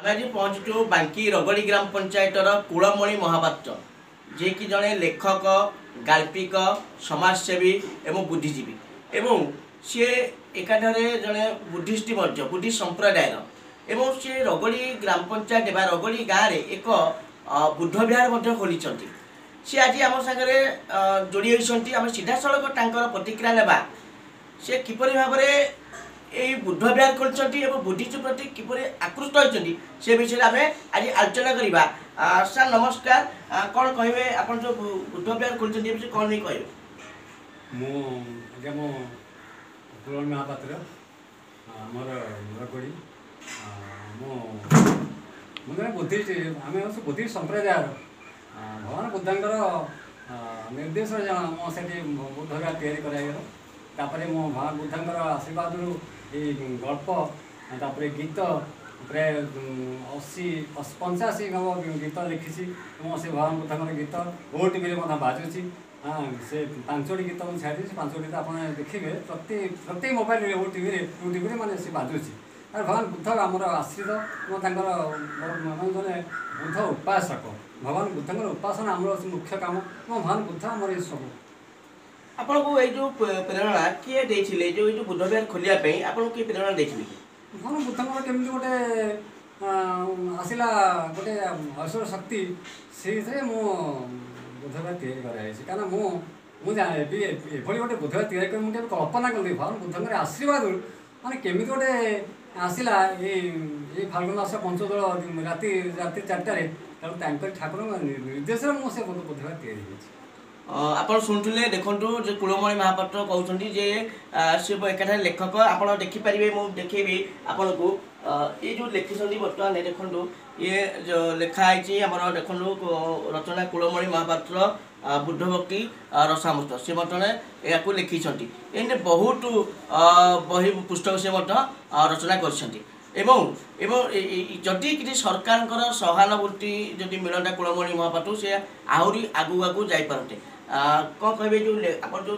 ଆମେ ଆଜି ପହଞ୍ଚିଛୁ ବାଙ୍କି ରଗଡ଼ି ଗ୍ରାମ ପଞ୍ଚାୟତର କୁଳମଣି ମହାପାତ୍ର, ଯିଏକି ଜଣେ ଲେଖକ, ଗାଳ୍ପିକ, ସମାଜସେବୀ ଏବଂ ବୁଦ୍ଧିଜୀବୀ ଏବଂ सी एकाठे जड़े बुद्धिस्ट बुद्धिस्ट संप्रदायर एवं सी रगड़ी ग्राम पंचायत बा रगड़ी गाँव में एक बुद्ध विहार खोली सी आज आम सागर जोड़ी होती आम सीधा सड़क प्रतिक्रिया नेबा सी किपर भाव में बुद्ध विहार खोली बुद्धिस्ट प्रति किपर आकृष्ट होती से विषय आम आज आलोचना करवा। सर नमस्कार, कौन कहे आप जो बुद्ध विहार खोली कौन नहीं कहे? कुलमणि महापात्र आमर रगड़ी मुझे बुद्धिस्ट आम बुद्धिस्ट संप्रदाय भगवान बुद्धांकर निर्देश से बुद्ध विहार तैयारी मो भगवान बुद्धांकर आशीर्वाद गल्प तापर गीत प्राय 80-85 गीत लिखी से भगवान बुद्धांकर गीत ओ टी बाजुची। हाँ से 5टी गीत मुझे छाड़ी 5टी तो आप देखिए प्रत्येक मोबाइल ओ टी माने से बाजुची। भगवान बुद्ध आमर आश्रित मैं जैसे बुद्ध उपासक भगवान बुद्ध उपासना आम मुख्य काम भगवान बुद्ध आमर सब। आपन को ये जो प्रेरणा किए देथिले जो बुद्ध विहार खोलिया आपन की प्रेरणा देथिले? भगवान बुद्ध केमती गोटे आसला गोटे ऐश्वर्य शक्ति से मो बुद्ध विहार तैयारी कारण मुझे गोटे बुद्ध विहार तैयारी मुझे कल्पना कली भगवान बुद्ध आशीर्वाद माने केमी गोटे आसला ये फाल्गुन मास 15 राति 4टार ठाकुर निर्देश मुझे बुद्ध विहार तैयारी। आपन शुणुले देखु जो कुलमणि महापात्र कहते जे सी एकाठे लेखक आप देखिपारे मुझे देखेबी आपन को ये जो लिखिं बर्तमान देखु ये जो लिखाई आम देखु रचना कुलमणि महापात्र बुद्ध भक्ति रसामृत सी या लिखिं ये बहुत बही पुस्तक से रचना करदी कि सरकार सहानुभूति जदि मिलता कुलमणि महापात्र से आहरी आगू आगू जापरते कौन कहे जो आप जो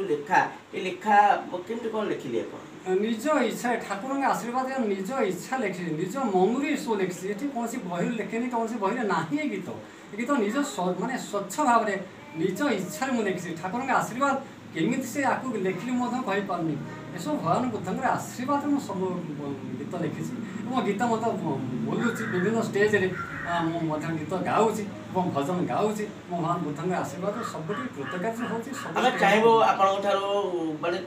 लेखा ये लेखा केमती कौन लिखिले निज इच्छा ठाकुर के आशीर्वाद निज इच्छा लिखी निज मन सो लिखी ये कौन बही लिखेनि कौन बही ना गीत गीत निज माने स्वच्छ भाव में निज इच्छा मुझे लिखी ठाकुर के आशीर्वाद केमी से आपको लिखिली पारनी ये सब भगवान बुद्ध आशीर्वाद मुझे सब गीत लिखी मो गीत मत बोलूँ विभिन्न स्टेज गीत गाँची भजन गाँची मो भगवान बुद्ध आशीर्वाद सब कृतकार्य हो चाहबो आपन माने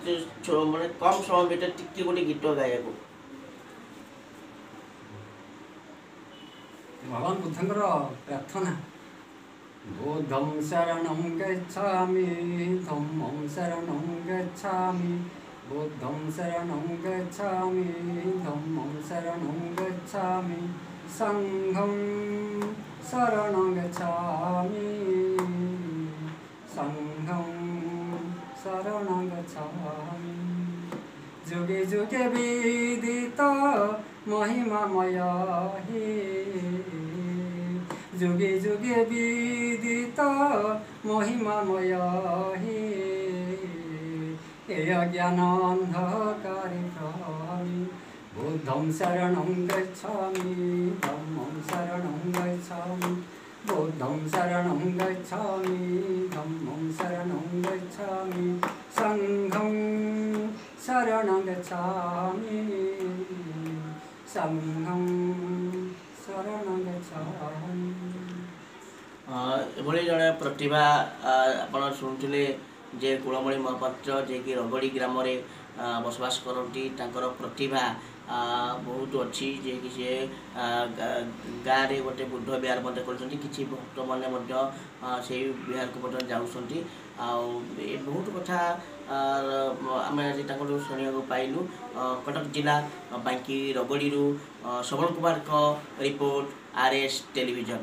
कम समय भीतर टिके गोटे गीत गाया भगवान बुद्ध प्रार्थना बुद्धं शरणं गच्छामि धम्मं शरणं गच्छामि बुद्धं शरणं गच्छामि धम्मं शरणं गच्छामि संघं शरणं गच्छामि संघं शरणं गच्छामि जुगे जुगे विदित महिमामय हि जुगे जुगे विदित महिमामय हि ज्ञान अंधकारि भ्रमि बुद्धं शरणं गच्छामि धम्मं शरणं गच्छामि बुद्धं शरणं गच्छामि धम्मं शरणं गच्छामि संघं शरणं गच्छामि संघं शरणं गच्छामि। एभली जड़े प्रतिभा आपड़ शुणुले जे कुलमणि महापात्र जे कि रगड़ी ग्राम बसवास करती प्रतिभा बहुत अच्छी जे कि सी गाँव में गोटे बुद्ध विहार कर भक्त मैंने से विहार को जाऊँगी बहुत कथा आम आज शुणा पाइलु। कटक जिला बांकी रगड़ी सबल कुमार रिपोर्ट RS टेलीविजन।